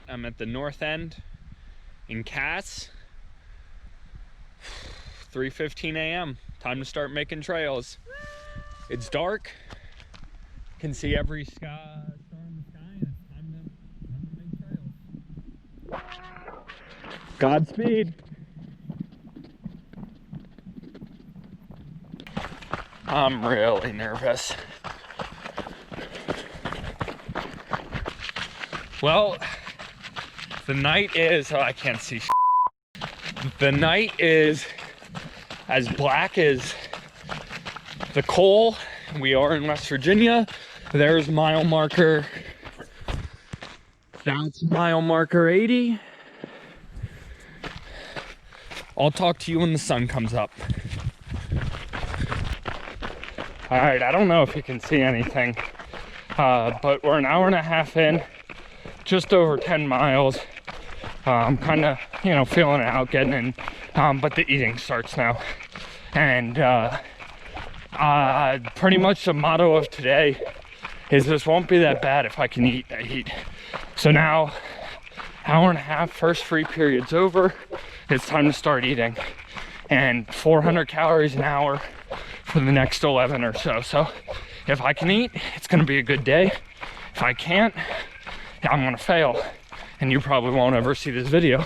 I'm at the north end in Cass. 3:15 a.m. Time to start making trails. It's dark. Can see every star in the sky, and it's time to make trails. Godspeed. I'm really nervous. Well, the night is, oh, I can't see. The night is as black as the coal. We are in West Virginia. There's mile marker. That's mile marker 80. I'll talk to you when the sun comes up. All right, I don't know if you can see anything, but we're an hour and a half in, just over 10 miles. I'm kind of, feeling it out, getting in, but the eating starts now. And pretty much the motto of today is this won't be that bad if I can eat, I eat. So now, hour and a half, first free period's over. It's time to start eating. And 400 calories an hour for the next 11 or so. So if I can eat, it's gonna be a good day. If I can't, I'm gonna fail. And you probably won't ever see this video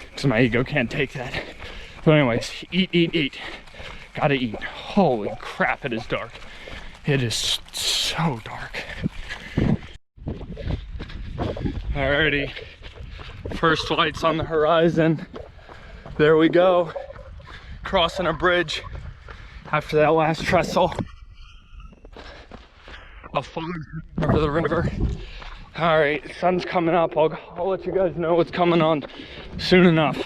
because my ego can't take that. But anyways, eat. Gotta eat. Holy crap, it is dark. It is so dark. Alrighty, first lights on the horizon. There we go. Crossing a bridge after that last trestle. A fog over the river. All right, sun's coming up. I'll let you guys know what's coming on soon enough.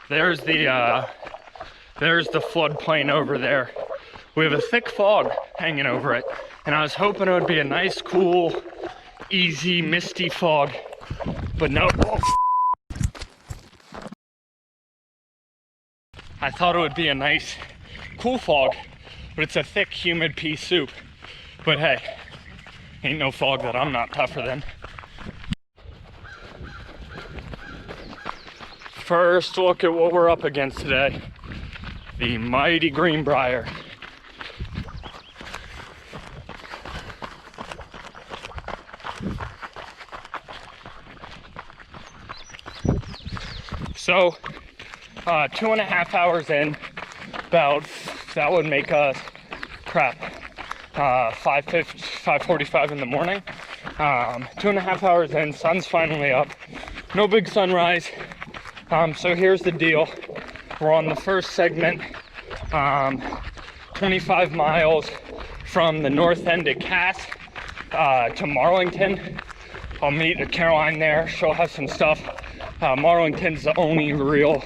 There's the floodplain over there. We have a thick fog hanging over it, and I was hoping it would be a nice, cool, easy, misty fog, but no. I thought it would be a nice, cool fog, but it's a thick, humid pea soup. But hey, ain't no fog that I'm not tougher than. First look at what we're up against today. The mighty Greenbrier. So, 2.5 hours in, that would make us, 5:45 in the morning. 2.5 hours in, sun's finally up. No big sunrise. So here's the deal. We're on the first segment, 25 miles from the north end of Cass to Marlington. I'll meet Caroline there. She'll have some stuff. Marlington's the only real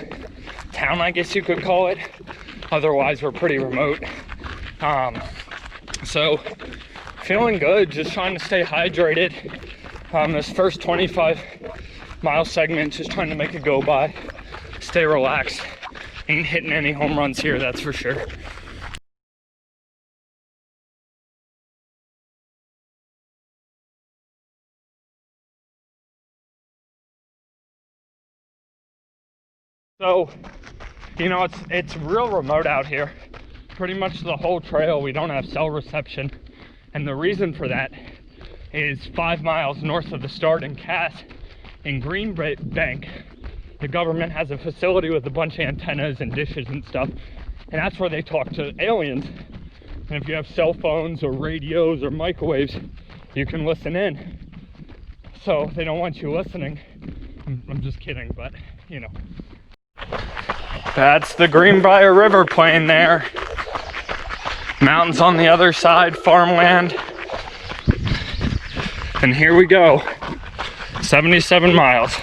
town, I guess you could call it. Otherwise, we're pretty remote. So feeling good, just trying to stay hydrated. This first 25 mile segment, just trying to make it go by, stay relaxed. Ain't hitting any home runs here, that's for sure. So, it's real remote out here. Pretty much the whole trail, we don't have cell reception. And the reason for that is 5 miles north of the start in Cass, in Greenbrier, the government has a facility with a bunch of antennas and dishes and stuff. And that's where they talk to aliens. And if you have cell phones or radios or microwaves, you can listen in. So they don't want you listening. I'm just kidding, but That's the Greenbrier River plain there. Mountains on the other side, farmland. And here we go, 77 miles.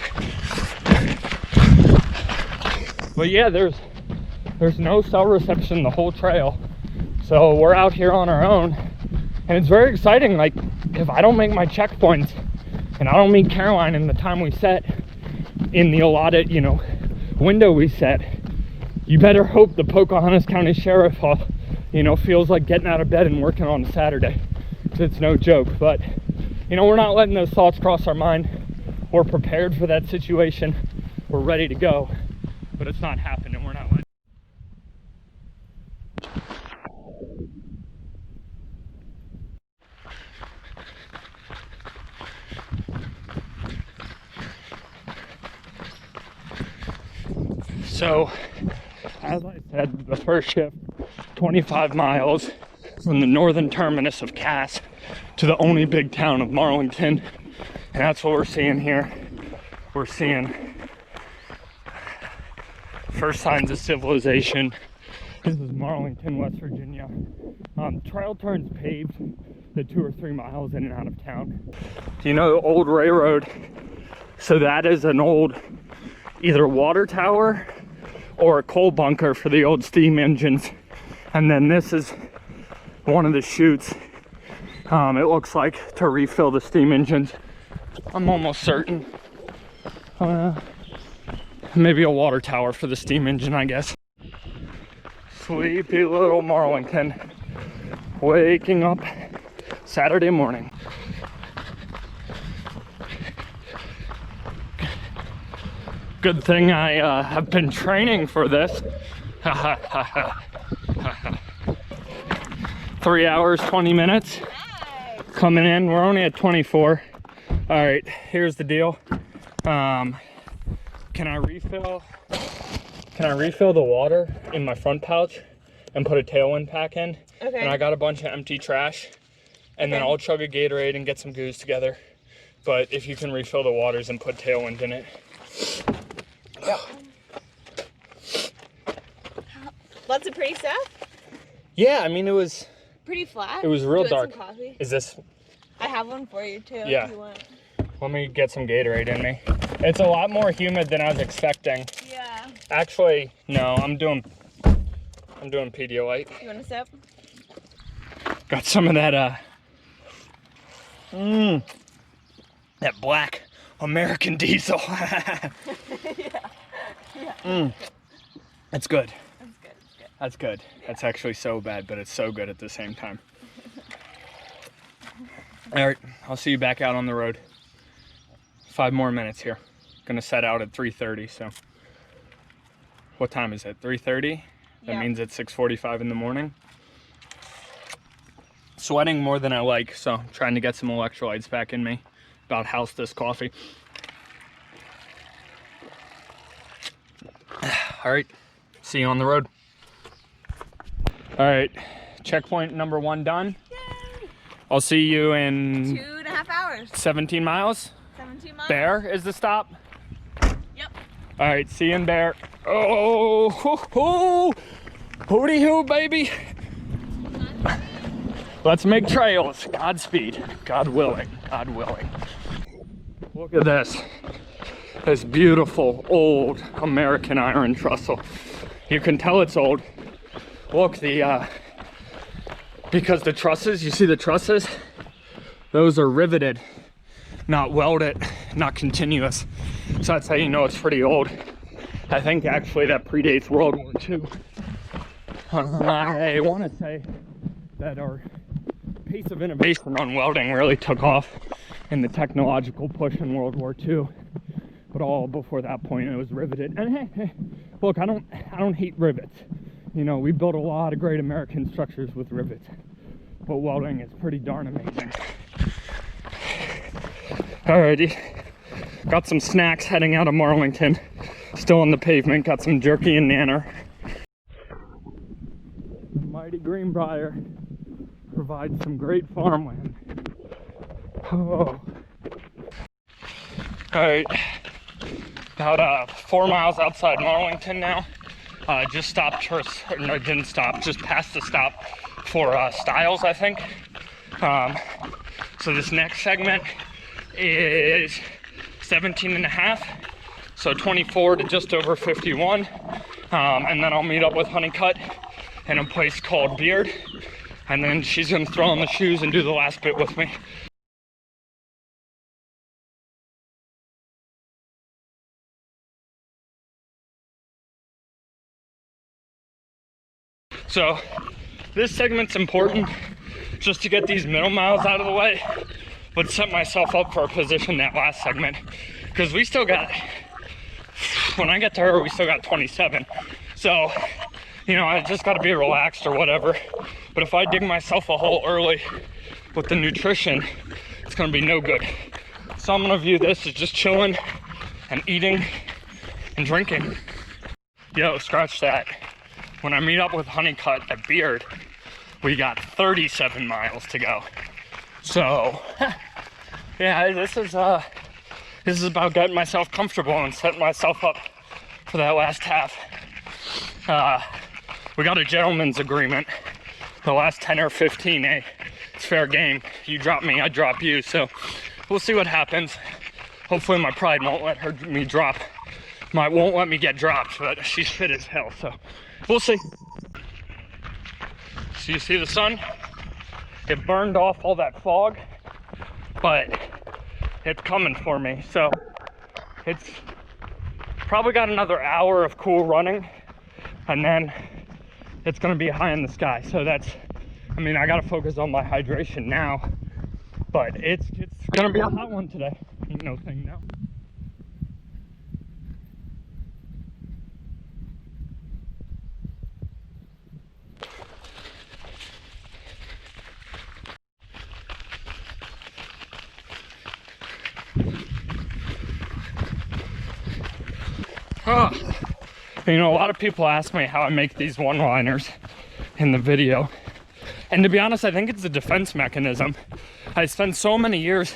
But yeah, there's no cell reception the whole trail. So we're out here on our own. And it's very exciting. Like, if I don't make my checkpoints and I don't meet Caroline in the time we set, in the allotted, window we set, you better hope the Pocahontas County Sheriff, feels like getting out of bed and working on a Saturday. It's no joke, but You know, we're not letting those thoughts cross our mind. We're prepared for that situation. We're ready to go, but it's not happening. We're not letting. So, as I said, the first shift, 25 miles from the northern terminus of Cass to the only big town of Marlington. And that's what we're seeing here. We're seeing first signs of civilization. This is Marlington, West Virginia. Trail turns paved the 2 or 3 miles in and out of town. Do you know the old railroad? So that is an old either water tower or a coal bunker for the old steam engines. And then this is one of the chutes, it looks like, to refill the steam engines. I'm almost certain. Maybe a water tower for the steam engine, I guess. Sleepy little Marlington. Waking up Saturday morning. Good thing I have been training for this. 3 hours, 20 minutes. Coming in, we're only at 24. All right, here's the deal. Can I refill the water in my front pouch and put a tailwind pack in? Okay. And I got a bunch of empty trash. And then I'll chug a Gatorade and get some goos together. But if you can refill the waters and put tailwind in it. Yeah. Lots of pretty stuff? Yeah, I mean, it was pretty flat. It was real dark. Some coffee? Is this? I have one for you too. Yeah. If you want. Let me get some Gatorade in me. It's a lot more humid than I was expecting. Yeah. Actually, no, I'm doing Pedialyte. You want a sip? Got some of that that black American diesel. Yeah. That's good. That's good. That's good. Yeah. That's actually so bad, but it's so good at the same time. All right, I'll see you back out on the road. 5 more minutes here. Gonna set out at 3:30, so. What time is it, 3:30? That means it's 6:45 in the morning. Sweating more than I like, so I'm trying to get some electrolytes back in me. About house this coffee. All right, see you on the road. All right, checkpoint number 1 done. Yay. I'll see you in 2.5 hours. 17 miles. 17 miles. Bear is the stop. Yep. All right, see you in Bear. Oh, hooty hoo, baby. Let's make trails. Godspeed. God willing. God willing. Look at this. This beautiful old American iron trestle. You can tell it's old. Look, because the trusses, you see the trusses? Those are riveted, not welded, not continuous. So that's how you know it's pretty old. I think actually that predates World War II. I want to say that our pace of innovation on welding really took off in the technological push in World War II. But all before that point it was riveted. And hey, look, I don't hate rivets. You know, we built a lot of great American structures with rivets. But welding is pretty darn amazing. Alrighty. Got some snacks heading out of Marlington. Still on the pavement, got some jerky and nanner. The mighty Greenbrier provides some great farmland. Oh. Alright, about 4 miles outside Marlington now. Just stopped, no, didn't stop, just passed the stop for Styles, I think. So this next segment is 17.5. So 24 to just over 51, and then I'll meet up with Honeycutt in a place called Beard, and then she's gonna throw on the shoes and do the last bit with me. So this segment's important just to get these middle miles out of the way. but set myself up for a position that last segment, because we still got, when I get to her, we still got 27. So, you know, I just got to be relaxed or whatever. But if I dig myself a hole early with the nutrition, it's going to be no good. So I'm going to view this as just chilling and eating and drinking. Yo, scratch that. When I meet up with Honeycutt at Beard, we got 37 miles to go. So, yeah, this is about getting myself comfortable and setting myself up for that last half. We got a gentleman's agreement. The last 10 or 15, it's fair game. You drop me, I drop you. So we'll see what happens. Hopefully my pride won't let me drop. Won't let me get dropped, but she's fit as hell, so we'll see. So you see the sun? It burned off all that fog, but it's coming for me. So it's probably got another hour of cool running, and then it's gonna be high in the sky. So that's, I mean, I gotta focus on my hydration now, but it's gonna be a hot one today. Ain't no thing now. You know, a lot of people ask me how I make these one-liners in the video. And to be honest, I think it's a defense mechanism. I spent so many years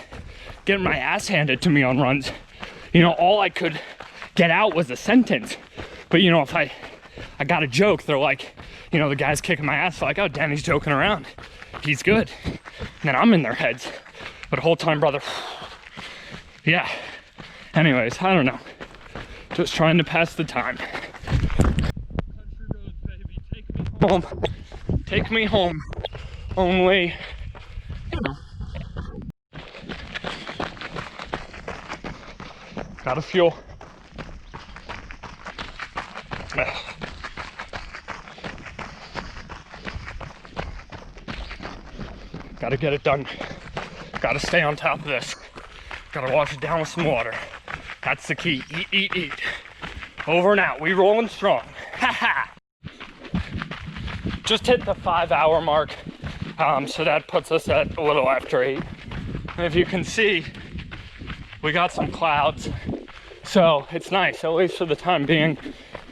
getting my ass handed to me on runs. You know, all I could get out was a sentence. But you know, if I got a joke, they're like, you know, the guy's kicking my ass, like, oh, Danny's joking around. He's good. And then I'm in their heads. But the whole time, brother, yeah. Anyways, I don't know. Just trying to pass the time. Country roads, baby, take me home. Take me home. Only, you know. Gotta fuel. Gotta get it done. Gotta stay on top of this. Gotta wash it down with some water. That's the key. Eat, eat, eat. Over and out. We rolling strong. Ha ha. Just hit the 5-hour mark. So that puts us at a little after 8. And if you can see, we got some clouds. So it's nice, at least for the time being.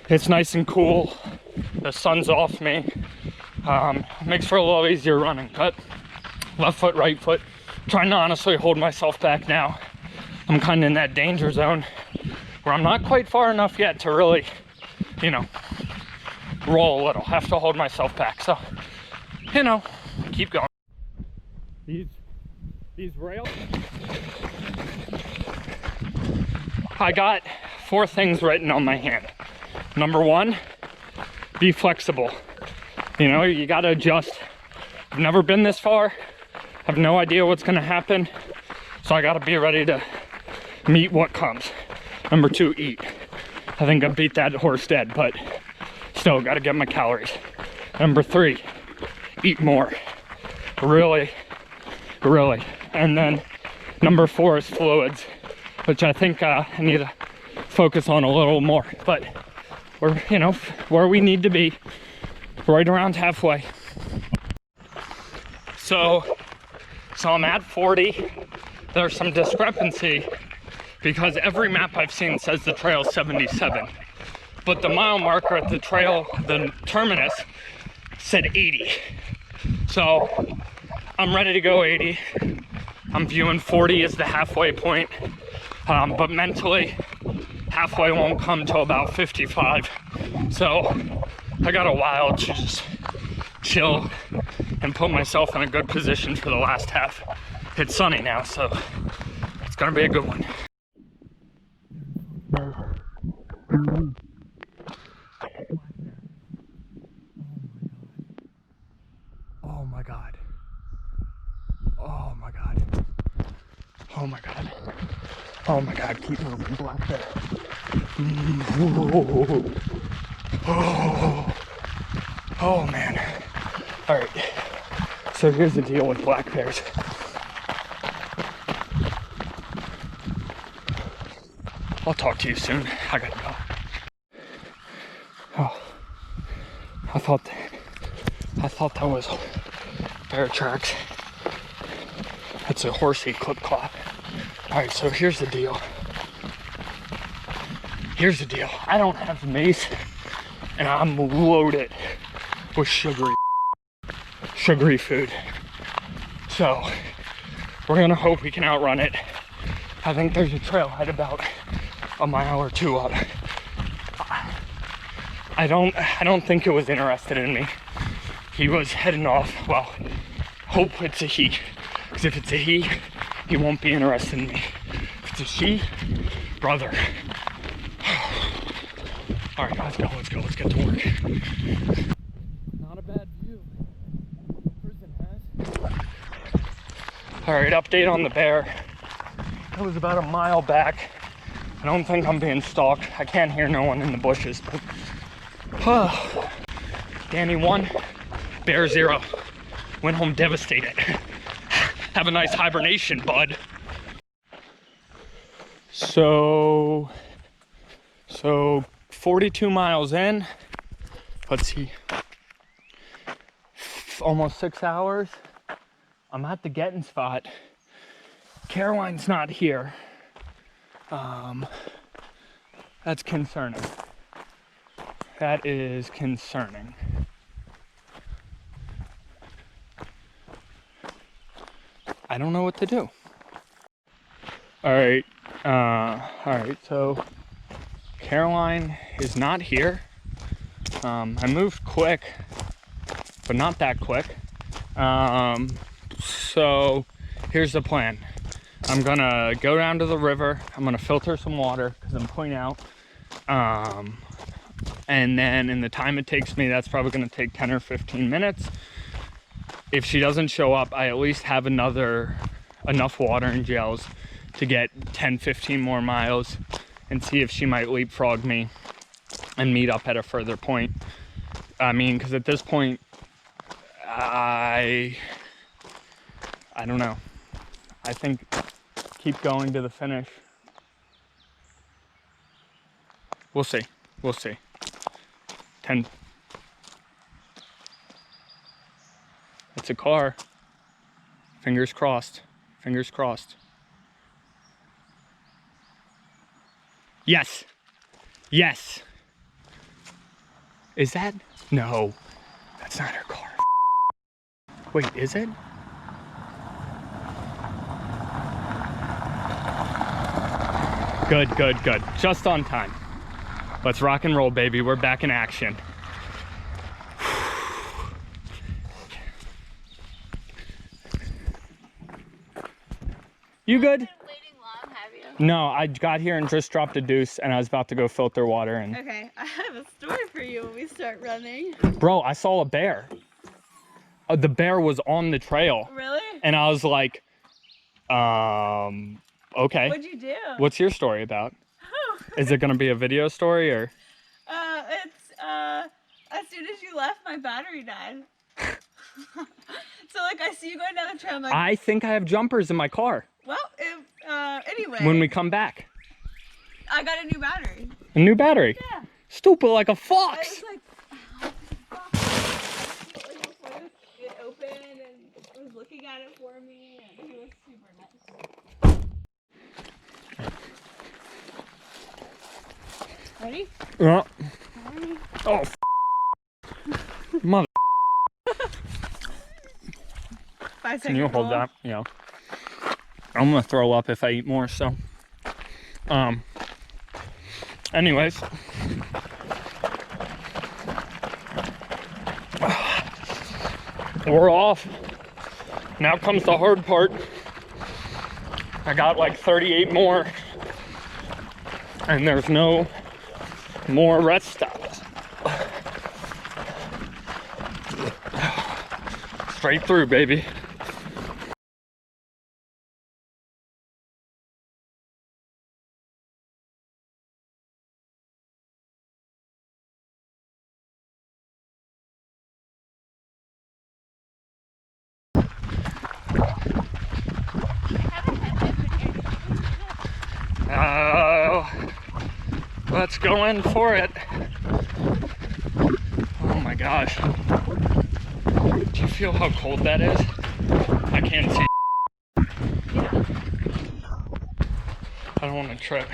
It's nice and cool. The sun's off me. Makes for a little easier running. But left foot, right foot. Trying to honestly hold myself back now. I'm kind of in that danger zone where I'm not quite far enough yet to really, you know, roll a little. Have to hold myself back. So, you know, keep going. These rails. I got 4 things written on my hand. Number 1, be flexible. You know, you gotta adjust. I've never been this far. I have no idea what's gonna happen. So I gotta be ready to meet what comes. Number 2, eat. I think I beat that horse dead, but still gotta get my calories. Number 3, eat more. Really. And then number 4 is fluids, which I think I need to focus on a little more. But we're, you know, where we need to be, right around halfway. So I'm at 40. There's some discrepancy because every map I've seen says the trail's 77. But the mile marker at the trail, the terminus, said 80. So I'm ready to go 80. I'm viewing 40 as the halfway point. But mentally, halfway won't come till about 55. So I got a while to just chill and put myself in a good position for the last half. It's sunny now, so it's gonna be a good one. Oh my God. Oh my God. Oh my God. Oh my God, keep moving, black bear. Oh man. All right, so here's the deal with black bears. I'll talk to you soon. I gotta go. Oh, I thought that was bear tracks. That's a horsey clip clop. All right, so here's the deal. I don't have mace, and I'm loaded with sugary food. So we're gonna hope we can outrun it. I think there's a trailhead about a mile or two up. I don't think it was interested in me. He was heading off. Well, hope it's a he. Because if it's a he won't be interested in me. If it's a she, brother. All right, let's get to work. Not a bad view. All right, update on the bear. It was about a mile back. I don't think I'm being stalked. I can't hear no one in the bushes, but Danny 1, bear 0. Went home devastated. Have a nice hibernation, bud. So 42 miles in. Let's see. Almost 6 hours. I'm at the getting spot. Caroline's not here. That's concerning. That is concerning. I don't know what to do. All right, so Caroline is not here. I moved quick, but not that quick. So here's the plan. I'm gonna go down to the river. I'm gonna filter some water because I'm point out. And then in the time it takes me, that's probably gonna take 10 or 15 minutes. If she doesn't show up, I at least have enough water and gels to get 10, 15 more miles and see if she might leapfrog me and meet up at a further point. I mean, because at this point, I don't know. I think keep going to the finish. We'll see. 10. It's a car. Fingers crossed. Yes. Is that? No, that's not her car. Wait, is it? Good. Just on time. Let's rock and roll, baby. We're back in action. You good? You've been waiting long, have you? No, I got here and just dropped a deuce and I was about to go filter water and... Okay, I have a story for you when we start running. Bro, I saw a bear. The bear was on the trail. Really? And I was like, okay. What'd you do? What's your story about? Is it gonna be a video story or? As soon as you left, my battery died. So like I see you going down the trail, I'm like, I think I have jumpers in my car. well, anyway. When we come back. I got a new battery. A new battery? Yeah. Stupid like a I fox. was like, oh, fuck. It opened and was looking at it for me, and he was super nice. Ready? Yeah. Ready? Oh, mother. 5 Can you second hold roll. that? Yeah. I'm gonna throw up if I eat more, so. Anyways. We're off. Now comes the hard part. I got like 38 more. And there's no more rest stops. Straight through, baby. Let's go in for it. Oh my gosh. Do you feel how cold that is? I can't see. Yeah. I don't want to trip.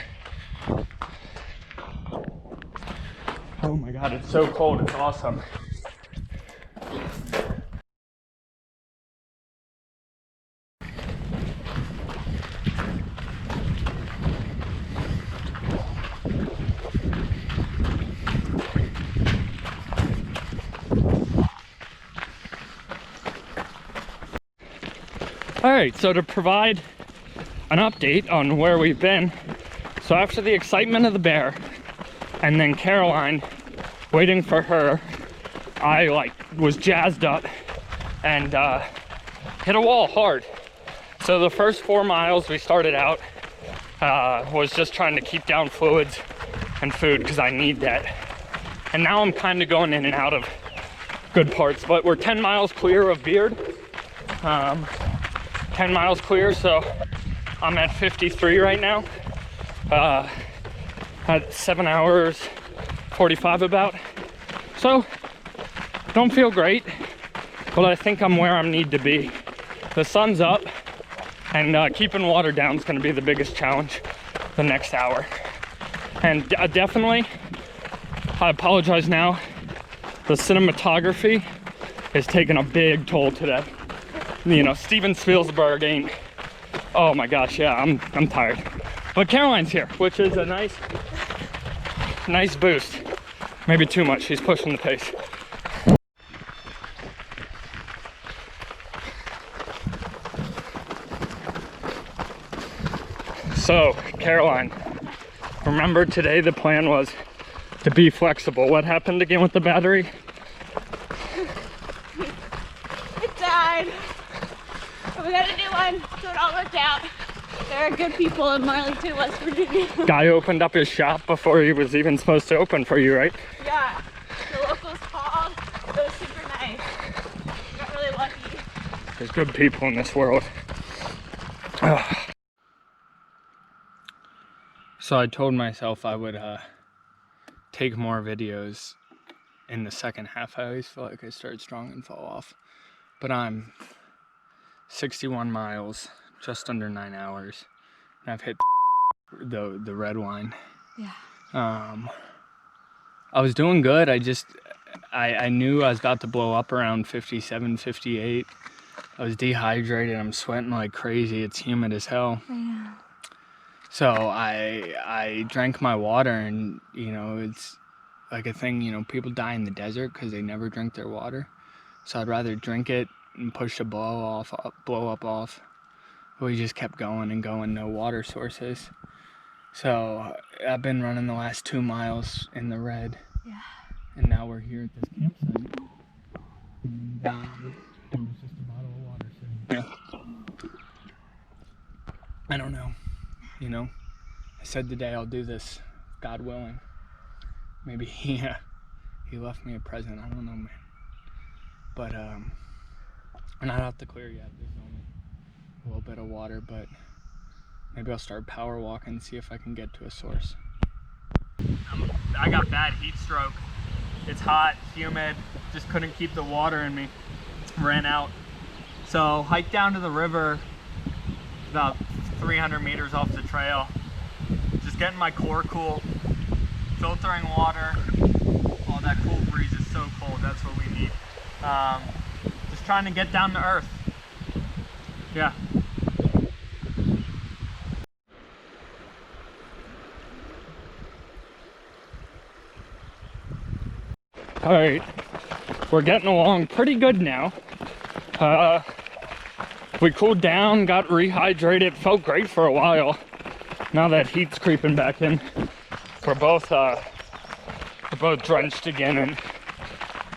Oh my god, it's so cold, it's awesome. All right, so to provide an update on where we've been, so after the excitement of the bear and then Caroline waiting for her, I was jazzed up and hit a wall hard. So the first 4 miles we started out was just trying to keep down fluids and food because I need that. And now I'm kind of going in and out of good parts, but we're 10 miles clear of Beard. 10 miles clear, so I'm at 53 right now. At 7 hours 45 about. So don't feel great, but I think I'm where I need to be. The sun's up, and keeping water down is going to be the biggest challenge the next hour. And definitely, I apologize now, the cinematography is taking a big toll today. You know, Steven Spielberg ain't, oh my gosh, yeah, I'm tired. But Caroline's here, which is a nice boost. Maybe too much, she's pushing the pace. So, Caroline, remember today the plan was to be flexible. What happened again with the battery? It died. But we got a new one, so it all worked out. There are good people in Marlington, West Virginia. Guy opened up his shop before he was even supposed to open for you, right? Yeah, the locals called. It was super nice. Got really lucky. There's good people in this world. Ugh. So I told myself I would take more videos in the second half. I always feel like I start strong and fall off. But I'm 61 miles, just under 9 hours. And I've hit the red line. Yeah. I was doing good. I knew I was about to blow up around 57, 58. I was dehydrated. I'm sweating like crazy. It's humid as hell. Yeah. So I drank my water, and you know, it's like a thing, you know, people die in the desert because they never drink their water. So I'd rather drink it and push the blow up off. We just kept going and going, no water sources. So I've been running the last 2 miles in the red. Yeah. And now we're here at this campsite. And there was just a bottle of water sitting here. I don't know. You know, I said today I'll do this, God willing. Maybe he left me a present. I don't know, man. But we're not out to clear yet. There's only a little bit of water, but maybe I'll start power walking and see if I can get to a source. I got bad heat stroke. It's hot, humid, just couldn't keep the water in me. Ran out. So hiked down to the river, about 300 meters off the trail. Just getting my core cool, filtering water. Oh, that cool breeze is so cold, that's what we need. Just trying to get down to earth. Yeah. All right, we're getting along pretty good now. We cooled down, got rehydrated, felt great for a while. Now that heat's creeping back in, we're both drenched again and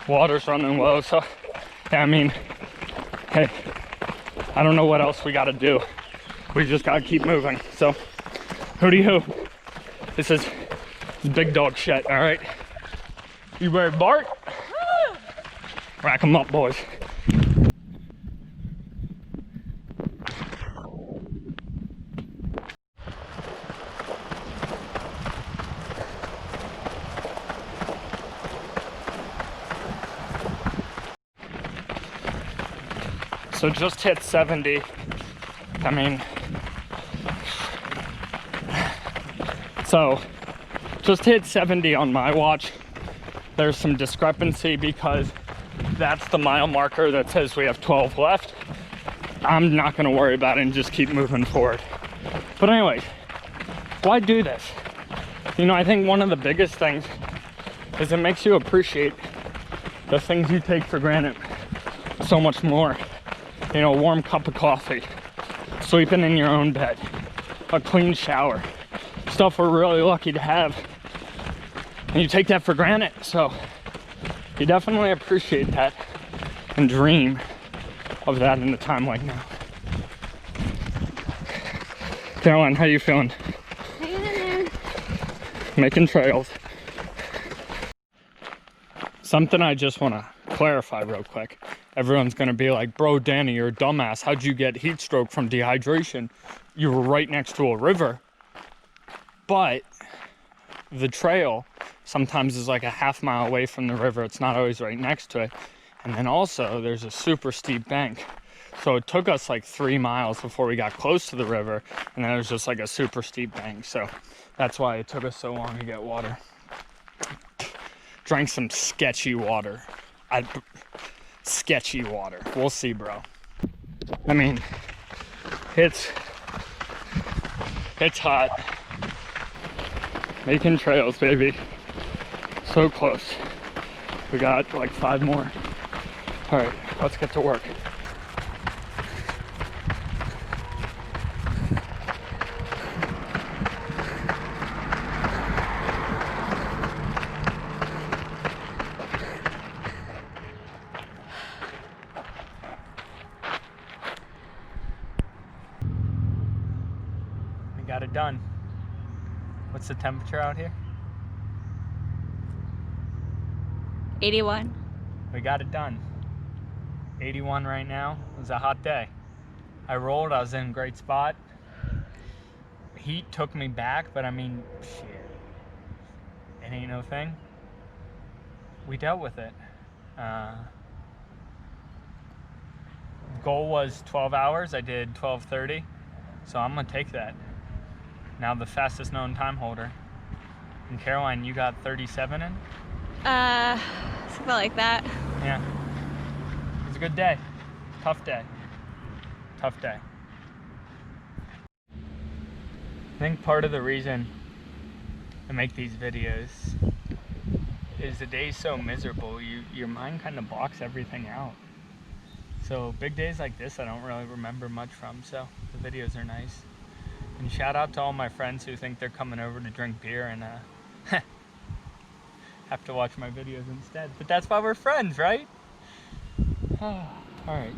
water's running low. So, yeah, I mean, hey, I don't know what else we gotta do. We just gotta keep moving. So, hooty hoo. This is big dog shit, all right? You ready to bark? Rack 'em up, boys. So just hit 70. I mean, so just hit 70 on my watch. There's some discrepancy because that's the mile marker that says we have 12 left. I'm not gonna worry about it and just keep moving forward. But anyway, why do this? You know, I think one of the biggest things is it makes you appreciate the things you take for granted so much more. You know, a warm cup of coffee, sleeping in your own bed, a clean shower, stuff we're really lucky to have. And you take that for granted, so you definitely appreciate that and dream of that in a time like now. Caroline, how you feeling? Hanging in there. Making trails. Something I just want to clarify real quick. Everyone's going to be like, bro, Danny, you're a dumbass. How'd you get heat stroke from dehydration? You were right next to a river. But the trail sometimes is like a half mile away from the river. It's not always right next to it. And then also there's a super steep bank. So it took us like 3 miles before we got close to the river. And then it was just like a super steep bank. So that's why it took us so long to get water. Drank some sketchy water. Sketchy water. We'll see, bro. I mean, it's hot. Making trails, baby. So close. We got like 5 more. All right, let's get to work. We got it done. What's the temperature out here? 81. We got it done. 81 right now. It was a hot day. I rolled, I was in a great spot. Heat took me back, but I mean, shit. It ain't no thing. We dealt with it. Goal was 12 hours. I did 12:30. So I'm gonna take that. Now the fastest known time holder. And Caroline, you got 37 in? Something like that. Yeah. It was a good day. Tough day. Tough day. I think part of the reason I make these videos is the day's so miserable, your mind kind of blocks everything out. So big days like this I don't really remember much from, so the videos are nice. And shout out to all my friends who think they're coming over to drink beer and have to watch my videos instead. But that's why we're friends, right? Alright.